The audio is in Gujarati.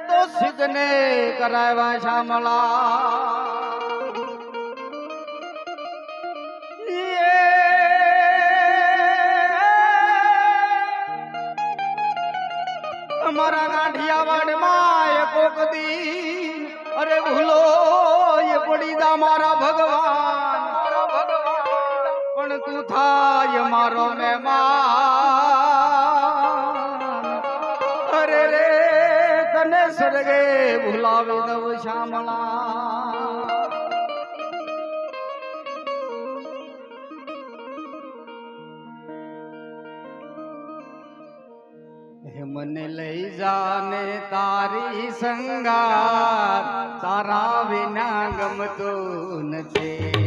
તો સિદ્ધને કરાવ્યા શામળા અમારા ગાંઠિયાવાડમાં એ કોક દી અરે ભૂલો એ પડી દા મારા ભગવાન પણ તું થાય મારો મહેમાન અરે રે તને સ્વર્ગે ભૂલાવી દઉં શામળા મને લઈ જાને તારી સંગાત તારા વિના ગમતું નથી